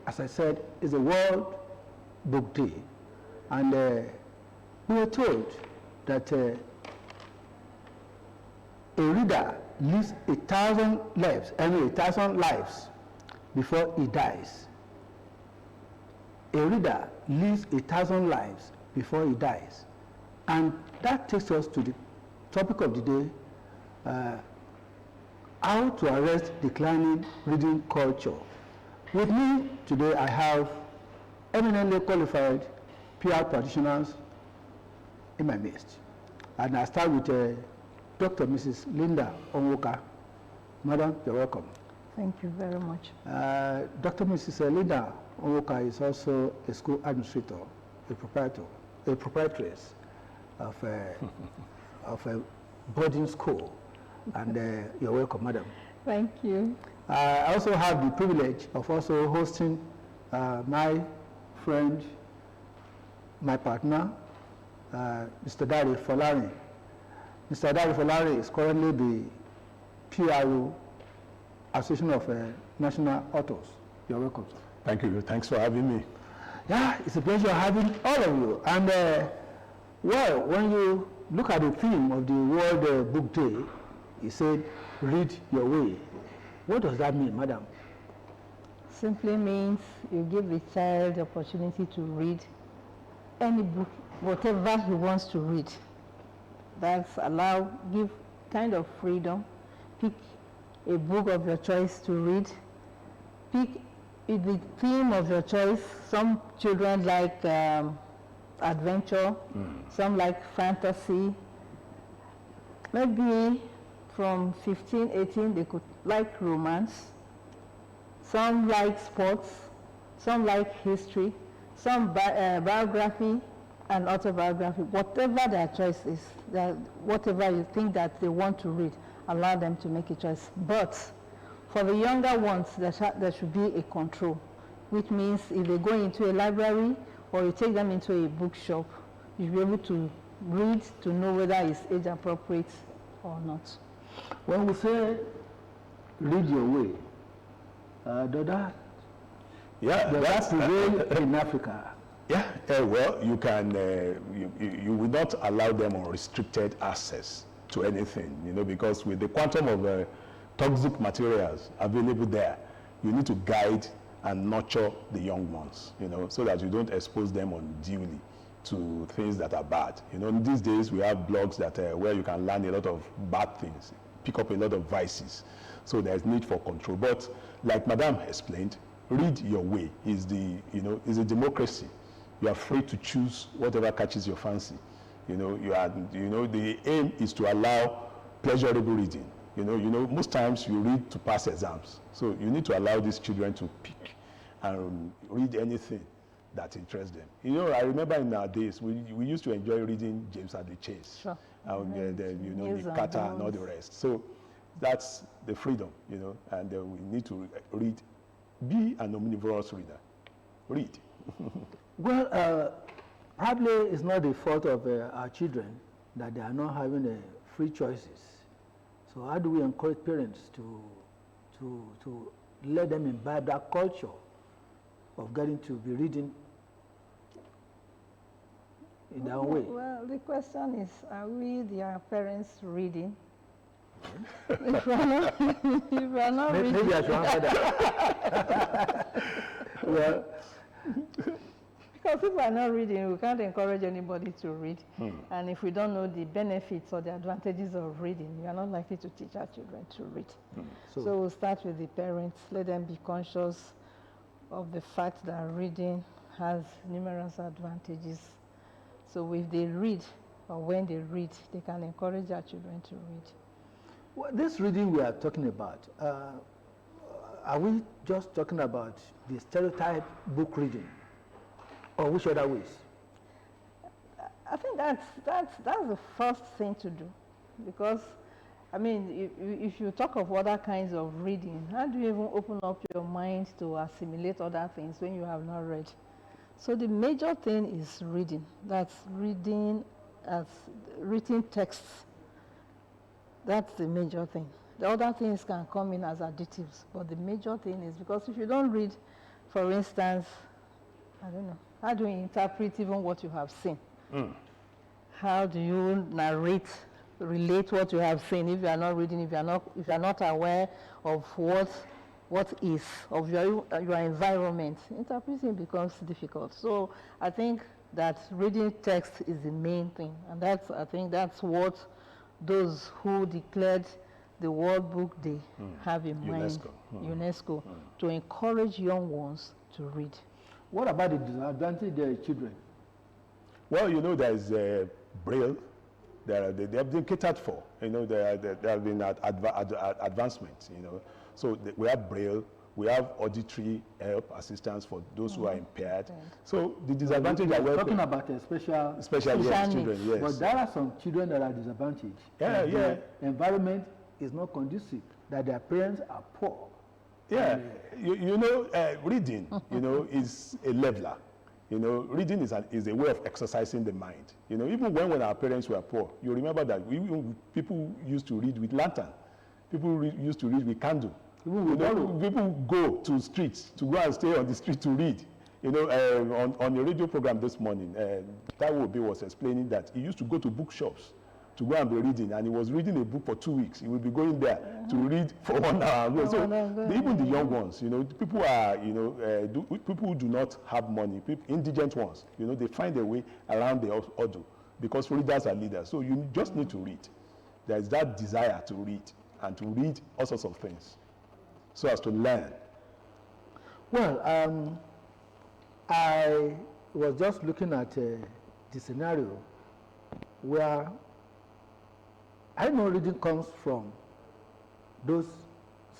as I said, is a World Book Day. And we were told that a reader lives 1,000 lives, 1,000 lives before he dies. A reader lives 1,000 lives before he dies. And that takes us to the topic of the day, how to arrest declining reading culture. With me today, I have eminently qualified PR practitioners in my midst. And I start with Dr. Mrs. Linda ONWUKA. Madam, you're welcome. Thank you very much. Dr. Mrs. Linda ONWUKA is also a school administrator, a proprietress of a boarding school. And you're welcome, madam. Thank you. I also have the privilege of also hosting my friend, my partner, Mr. Dari FOLARIN. Mr. Dari FOLARIN is currently the PRO, Association of National Authors. You're welcome, sir. Thank you. Thanks for having me. Yeah, it's a pleasure having all of you. And well, when you look at the theme of the World Book Day, it said, read your way. What does that mean, madam? Simply means you give the child the opportunity to read any book, whatever he wants to read. That's give kind of freedom. Pick a book of your choice to read. Pick the theme of your choice. Some children like adventure, some like fantasy. Maybe from 15, 18, they could like romance. Some like sports, some like history, some biography and autobiography. Whatever their choice is, whatever you think that they want to read, allow them to make a choice. But for the younger ones, there should be a control, which means if they go into a library or you take them into a bookshop, you'll be able to read to know whether it's age appropriate or not. When we say read your way, that's prevail in Africa. Yeah, well, you can, you will not allow them unrestricted access to anything, because with the quantum of toxic materials available there, you need to guide and nurture the young ones, so that you don't expose them unduly to things that are bad. These days we have blogs that where you can learn a lot of bad things, pick up a lot of vices. So there's need for control. But like Madam explained, read your way is is a democracy. You are free to choose whatever catches your fancy. The aim is to allow pleasurable reading. Most times you read to pass exams. So you need to allow these children to pick and read anything that interests them. I remember in our days, we used to enjoy reading James and the Chase. Sure. And the Carter and all the rest. So that's the freedom, and we need to read. Be an omnivorous reader. Read. Well, probably it's not the fault of our children that they are not having free choices. So how do we encourage parents to let them imbibe that culture of getting to be reading in their own way? Well, the question is, are we, their parents, reading? If we're not reading. Maybe I should answer that. Well, because if we're not reading, we can't encourage anybody to read. And if we don't know the benefits or the advantages of reading, we are not likely to teach our children to read. So we'll start with the parents. Let them be conscious of the fact that reading has numerous advantages. So if they read, or when they read, they can encourage our children to read. Well, this reading we are talking about, are we just talking about the stereotype book reading, or which other ways? I think that's the first thing to do, because I mean, if you talk of other kinds of reading, how do you even open up your mind to assimilate other things when you have not read? So the major thing is reading. That's reading as written texts. That's the major thing. The other things can come in as additives, but the major thing is, because if you don't read for instance, I don't know, how do you interpret even what you have seen? How do you narrate, relate what you have seen if you are not reading, if you are not aware of what is, of your environment? Interpreting becomes difficult. So I think that reading text is the main thing, and I think that's what those who declared the World Book Day have in mind, UNESCO, to encourage young ones to read. What about the disadvantaged children? Well, you know, there is Braille. They have been catered for. You know, there have been advancements. You know, so we have Braille. We have auditory help assistance for those who are impaired. So the disadvantage are talking about special children. Yes. But there are some children that are disadvantaged. Yeah, yeah. The environment is not conducive. That their parents are poor. Yeah, you know, reading, you know, is a leveler. You know, reading is a way of exercising the mind. You know, even when our parents were poor, you remember that people used to read with lantern. People used to read with candle. People go to streets to go and stay on the street to read. You know, on the radio program this morning, Taiwo Obe was explaining that he used to go to bookshops to go and be reading, and he was reading a book for 2 weeks. He would be going there to read for 1 hour. Even the young ones, you know, people are, you know, people who do not have money, indigent ones, you know, they find a way around the ordeal because readers are leaders. So you just need to read. There is that desire to read and to read all sorts of things so as to learn. Well, I was just looking at the scenario where I know reading comes from those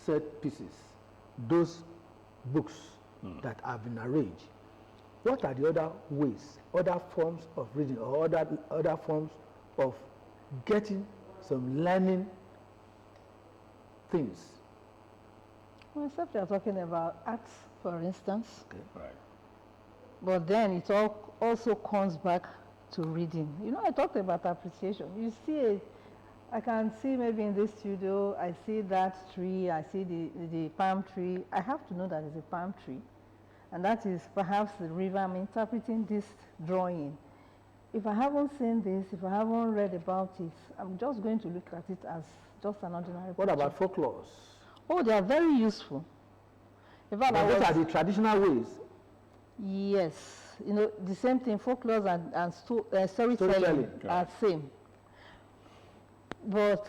set pieces, those books that have been arranged. What are the other ways, other forms of reading, or other forms of getting some learning things? Well, except you're talking about arts, for instance. Okay. Right. But then it also comes back to reading. You know, I talked about appreciation. You see, I can see maybe in this studio, I see that tree, I see the palm tree. I have to know that it's a palm tree. And that is perhaps the river. I'm interpreting this drawing. If I haven't seen this, if I haven't read about it, I'm just going to look at it as just an ordinary What picture. about folklores? Oh, they are very useful. In fact, Those are the traditional ways. Yes. You know, the same thing, folklore and storytelling are same. But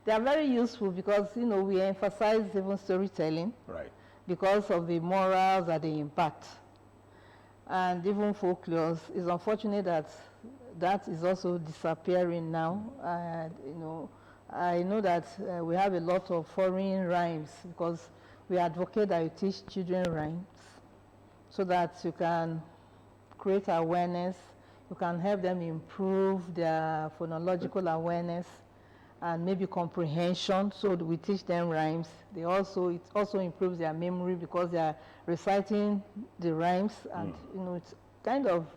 they are very useful because, you know, we emphasize even storytelling. Right. Because of the morals that they impact. And even folklore, it's unfortunate that that is also disappearing now. You know, I know that we have a lot of foreign rhymes because we advocate that you teach children rhymes so that you can create awareness, you can help them improve their phonological awareness and maybe comprehension, so we teach them rhymes. It also improves their memory because they are reciting the rhymes, and you know, it kind of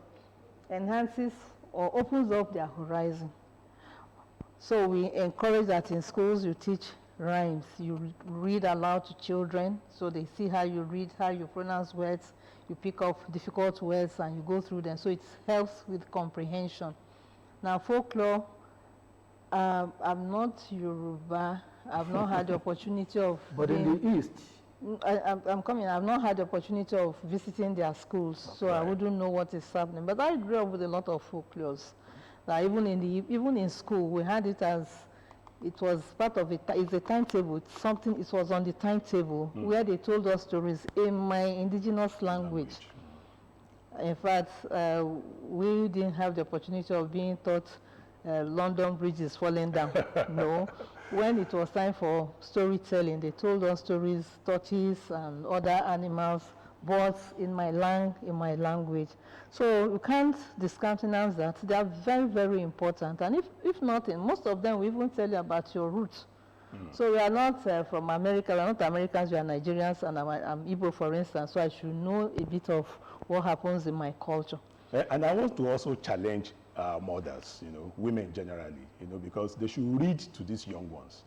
enhances or opens up their horizon. So we encourage that in schools you teach rhymes. You read aloud to children so they see how you read, how you pronounce words, you pick up difficult words and you go through them. So it helps with comprehension. Now folklore, I'm not Yoruba. I've not had the opportunity of. But in the East, I'm coming. I've not had the opportunity of visiting their schools, so I wouldn't know what is happening. But I grew up with a lot of folklores. That even in school, we had it as it was part of it. It's a timetable. It's something. It was on the timetable where they told us stories in my indigenous language. In fact, we didn't have the opportunity of being taught London Bridge is falling down. No. When it was time for storytelling, they told us stories, tortoises and other animals, birds in my language. So you can't discountenance that. They are very, very important. And if nothing, most of them will even tell you about your roots. So we are not from America, we are not Americans, we are Nigerians, and I'm Igbo, for instance, so I should know a bit of what happens in my culture. And I want to also challenge mothers, you know, women generally, you know, because they should read to these young ones.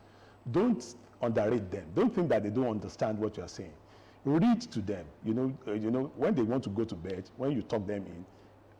Don't underrate them. Don't think that they don't understand what you are saying. read to them. You know, when they want to go to bed, when you talk them in,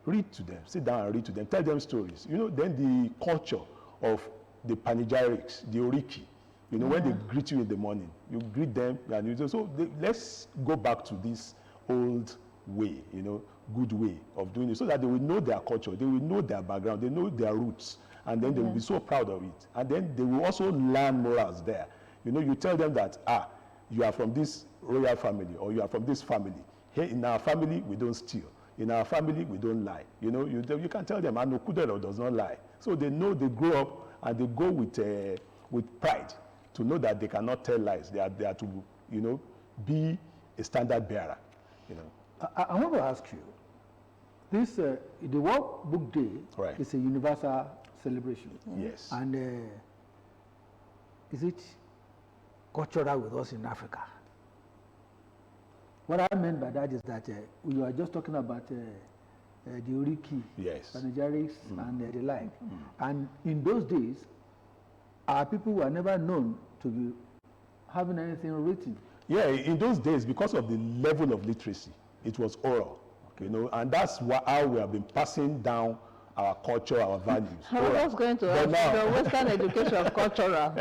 read to them. Sit down and read to them. Tell them stories. You know, then the culture of the panegyrics, the oriki. You know, when they greet you in the morning, you greet them, and you say, so let's go back to this old way, you know, good way of doing it, so that they will know their culture, they will know their background, they know their roots, and then they will be so proud of it. And then they will also learn morals there. You know, you tell them that, you are from this royal family, or you are from this family. Here in our family, we don't steal. In our family, we don't lie. You know, you can tell them, Abeokuta does not lie. So they know, they grow up, and they go with pride to know that they cannot tell lies. They are to, you know, be a standard bearer. You know. I want to ask you, this the World Book Day is a universal celebration. Yes. And is it cultural with us in Africa? What I meant by that is that we were just talking about the oriki, panegyrics, and the like. And in those days, our people were never known to be having anything written. Yeah, in those days, because of the level of literacy, it was oral, you know, and that's how we have been passing down our culture, our values. I was going to ask the Western education of cultural.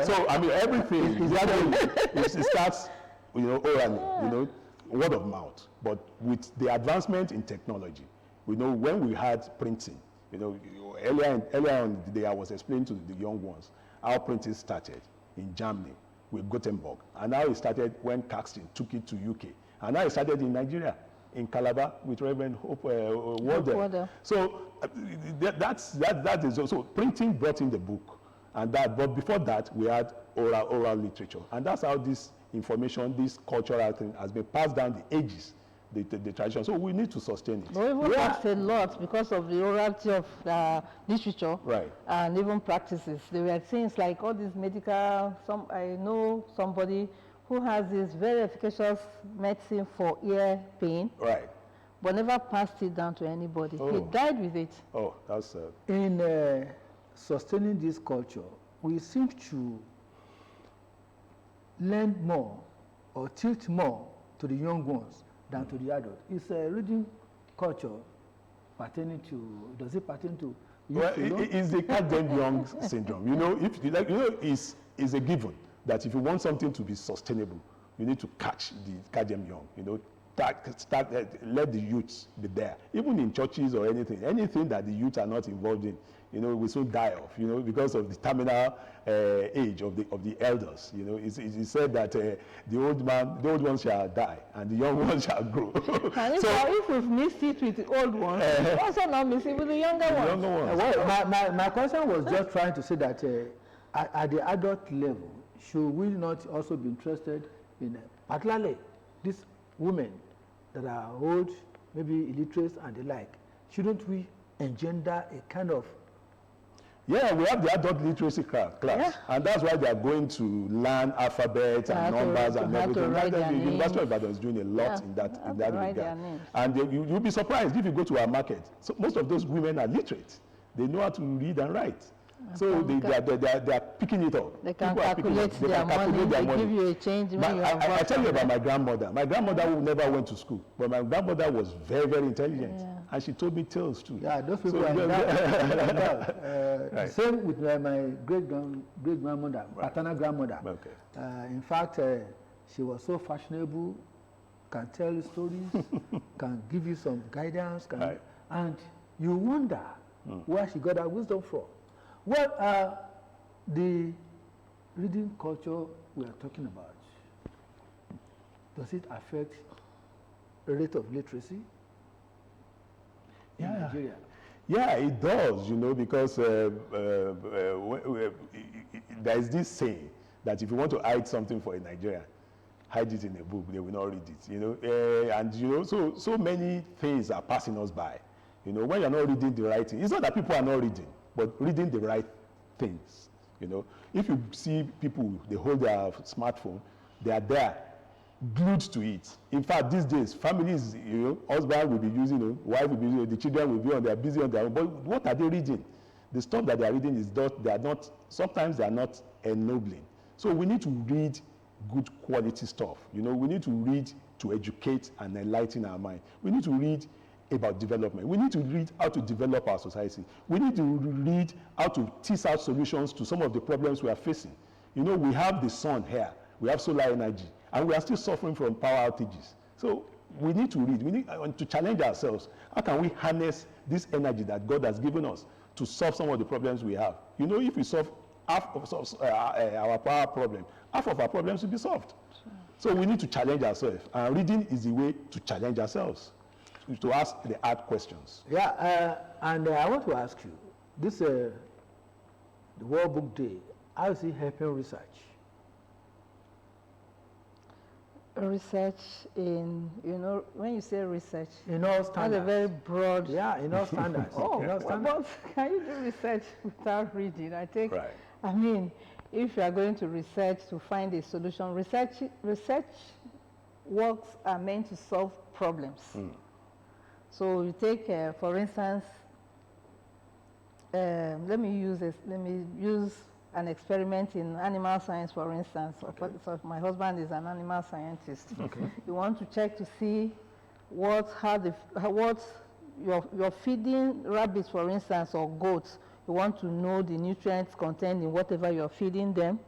So, I mean, everything, it starts, you know, orally, you know, word of mouth. But with the advancement in technology, you know, when we had printing, you know, earlier on the day I was explaining to the young ones how printing started in Germany with Gutenberg, and now it started when Caxton took it to UK, and now it started in Nigeria, in Calabar with Reverend Hope Walder. So that is also printing brought in the book, and that. But before that, we had oral literature, and that's how this information, this cultural thing, has been passed down the ages. The tradition. So we need to sustain it. We even lost a lot because of the orality of literature, and even practices. There were things like all these medical. I know somebody who has this very efficacious medicine for ear pain, but never passed it down to anybody. He died with it. Oh, that's in sustaining this culture, we seem to lend more or tilt more to the young ones than to the adult. Is reading culture pertaining to, does it pertain to youth? Well, it's the goddamn young syndrome. You know, if you like, you know, it's a given that if you want something to be sustainable, you need to catch the goddamn young. You know, let the youths be there. Even in churches or anything that the youth are not involved in, you know, we soon die off, you know, because of the terminal age of the elders. You know, it's said that the old ones shall die, and the young ones shall grow. And if we've missed it with the old ones, we also not miss it with the younger ones. Well, my question was just trying to say that at the adult level, should we not also be interested in, particularly these women that are old, maybe illiterate and the like, shouldn't we engender a kind of... Yeah, we have the adult literacy class, and that's why they are going to learn alphabet and numbers and everything. The University of Ibadan is doing a lot in that regard. And you'll be surprised if you go to our market. So most of those women are literate. They know how to read and write. So they are picking it up. They can calculate their money. They give you a change when you have I tell you about my grandmother. My grandmother who never went to school, but my grandmother was very, very intelligent, and she told me tales too. Yeah, those people are that. Same with my great-grandmother, paternal grandmother. In fact, she was so fashionable, can tell you stories, can give you some guidance, and you wonder where she got her wisdom from. What are the reading culture we are talking about? Does it affect the rate of literacy in Nigeria? Yeah, it does, you know, because there is this saying that if you want to hide something for a Nigerian, hide it in a book, they will not read it, you know. And, you know, so many things are passing us by. You know, when you're not reading the right thing, it's not that people are not reading, but reading the right things, you know. If you see people, they hold their smartphone, they are there, glued to it. In fact, these days, families, you know, husband will be using, wife will be using, the children will be on, they're busy on their own. But what are they reading? The stuff that they are reading is not, sometimes they are not ennobling. So we need to read good quality stuff. You know, we need to read to educate and enlighten our mind. We need to read about development. We need to read how to develop our society. We need to read how to tease out solutions to some of the problems we are facing. You know, we have the sun here, we have solar energy, and we are still suffering from power outages. So we need to read, we need to challenge ourselves. How can we harness this energy that God has given us to solve some of the problems we have? You know, if we solve half of our power problem, half of our problems will be solved. Sure. So we need to challenge ourselves, and reading is the way to challenge ourselves, to ask the hard questions. Yeah, and I want to ask you, this the World Book Day, how is it helping research? Research in, you know, when you say research, in all standards. That's a very broad. Yeah, in all standards. Oh, in all standards. but can you do research without reading? I think, right. I mean, if you are going to research to find a solution, research works are meant to solve problems. So you take, for instance, let me use an experiment in animal science, for instance. Okay. So my husband is an animal scientist. Okay. You want to check to see what you're feeding rabbits, for instance, or goats. You want to know the nutrients contained in whatever you're feeding them,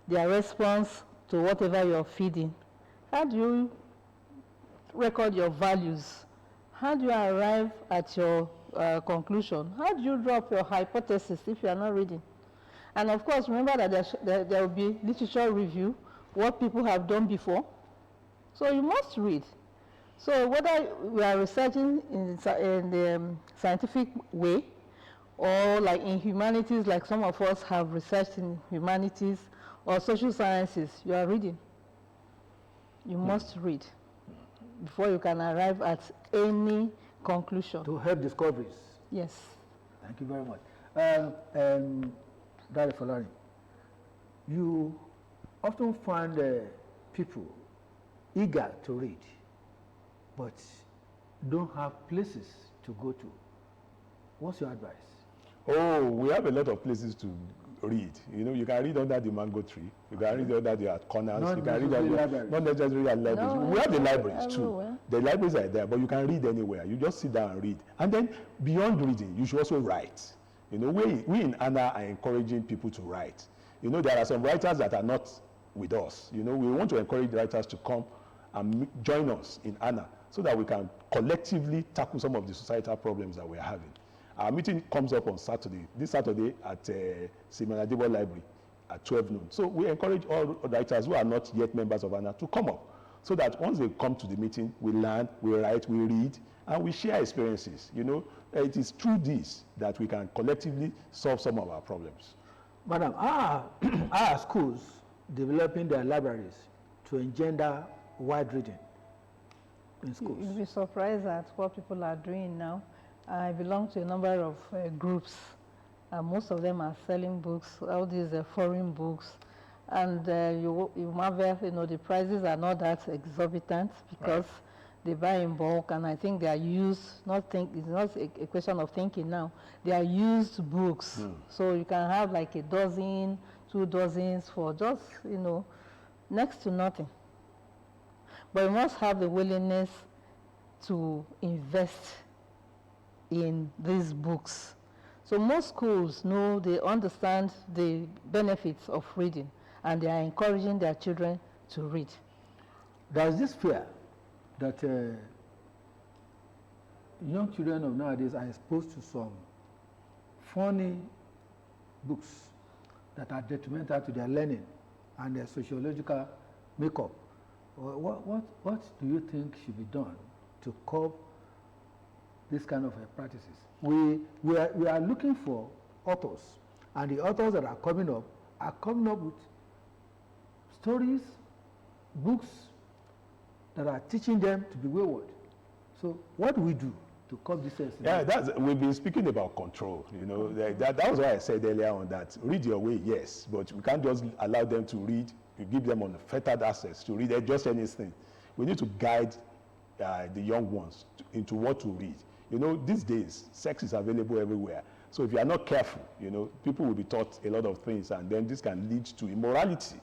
their response to whatever you're feeding. How do you record your values? How do you arrive at your conclusion? How do you drop your hypothesis if you are not reading? And of course, remember that there will be literature review, what people have done before. So you must read. So whether we are researching in the scientific way, or like in humanities, like some of us have researched in humanities, or social sciences, you are reading. You must read before you can arrive at any conclusion. To help discoveries. Yes. Thank you very much. Dr. FOLARIN, you often find people eager to read, but don't have places to go to. What's your advice? Oh, we have a lot of places to read. You know, you can read under the mango tree. You can read under the corners. Not you can read not necessarily at libraries. No, we have the libraries too. The libraries are there, but you can read anywhere. You just sit down and read. And then beyond reading, you should also write. You know, we in ANA are encouraging people to write. You know, there are some writers that are not with us. You know, we want to encourage writers to come and join us in ANA so that we can collectively tackle some of the societal problems that we're having. Our meeting comes up on Saturday, this Saturday at Simenadebo Library at 12 noon. So we encourage all writers who are not yet members of ANA to come up so that once they come to the meeting, we learn, we write, we read, and we share experiences. You know, it is through this that we can collectively solve some of our problems. Madam, are schools developing their libraries to engender wide reading in schools? You'll be surprised at what people are doing now. I belong to a number of groups. Most of them are selling books, all these foreign books. And you marvel, you know, the prices are not that exorbitant because they buy in bulk, and I think they are used, it's not a question of thinking now, they are used books. So you can have like a dozen, 2 dozens for just, you know, next to nothing. But you must have the willingness to invest in these books. So most schools know, they understand the benefits of reading, and they are encouraging their children to read. There's this fear that young children of nowadays are exposed to some funny books that are detrimental to their learning and their sociological makeup. What do you think should be done to curb this kind of practices? We are looking for authors, and the authors that are coming up with stories, books that are teaching them to be wayward. So what do we do to curb this? Yeah, we've been speaking about control. You know, that was why I said earlier on that read your way, yes, but we can't just allow them to read. You give them unfettered access to read just anything. We need to guide the young ones into what to read. You know, these days, sex is available everywhere. So if you are not careful, you know, people will be taught a lot of things, and then this can lead to immorality.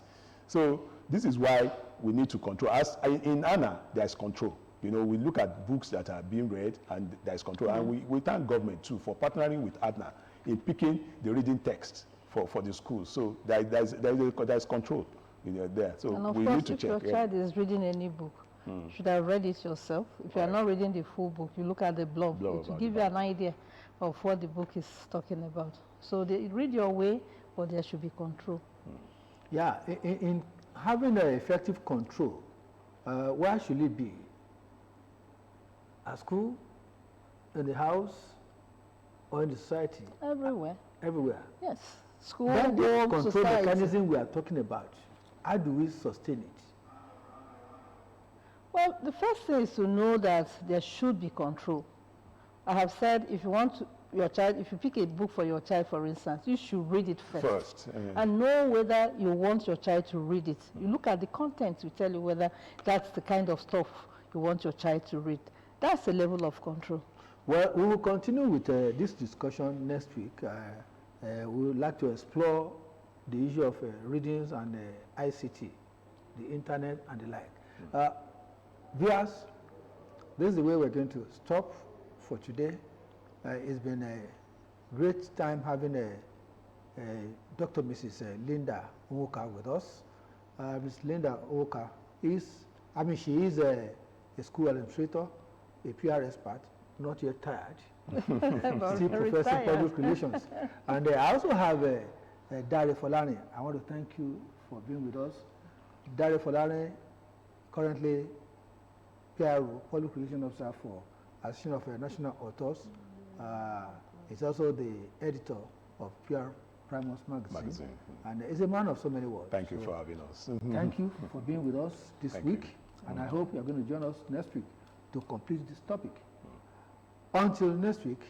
So this is why we need to control. As in ANA, there's control. You know, we look at books that are being read and there's control. And we thank government too for partnering with ADNA in picking the reading text for the schools. So there's control, you know, there. So and of we course, need to if check. your child is reading any book, you should have read it yourself. If you are not reading the full book, you look at the blurb. It will give you an idea of what the book is talking about. So they read your way, but there should be control. Yeah, in having an effective control, where should it be? At school, in the house, or in the society? Everywhere. Everywhere. Yes. School, Then the home, control society. mechanism we are talking about, how do we sustain it? Well, the first thing is to know that there should be control. I have said if you want to, your child, if you pick a book for your child, for instance, you should read it first. And know whether you want your child to read it. You look at the content to tell you whether that's the kind of stuff you want your child to read. That's a level of control. Well, we will continue with this discussion next week. We would like to explore the issue of readings and ICT, the internet and the like. Viewers, this is the way we're going to stop for today. It's been a great time having Dr. Mrs. Linda ONWUKA with us. Ms. Linda ONWUKA she is a school administrator, a PR expert, not yet tired, still professing public relations. And I also have Dare FOLARIN. I want to thank you for being with us. Dare FOLARIN, currently PRO, Public Relations Officer for Association of National Authors. He's also the editor of PR Primus magazine. And he's a man of so many words. Thank you for having us. Thank you for being with us this week. And I hope you're going to join us next week to complete this topic. Until next week,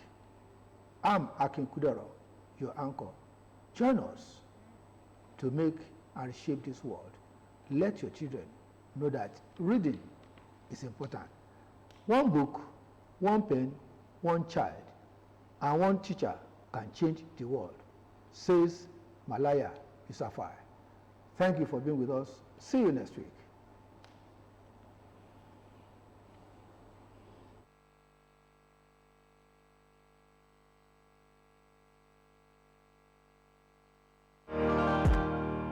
I'm Akin Kudero, your anchor. Join us to make and shape this world. Let your children know that reading is important. One book, one pen, one child, and one teacher can change the world, says Malaya Yousafzai. Thank you for being with us. See you next week.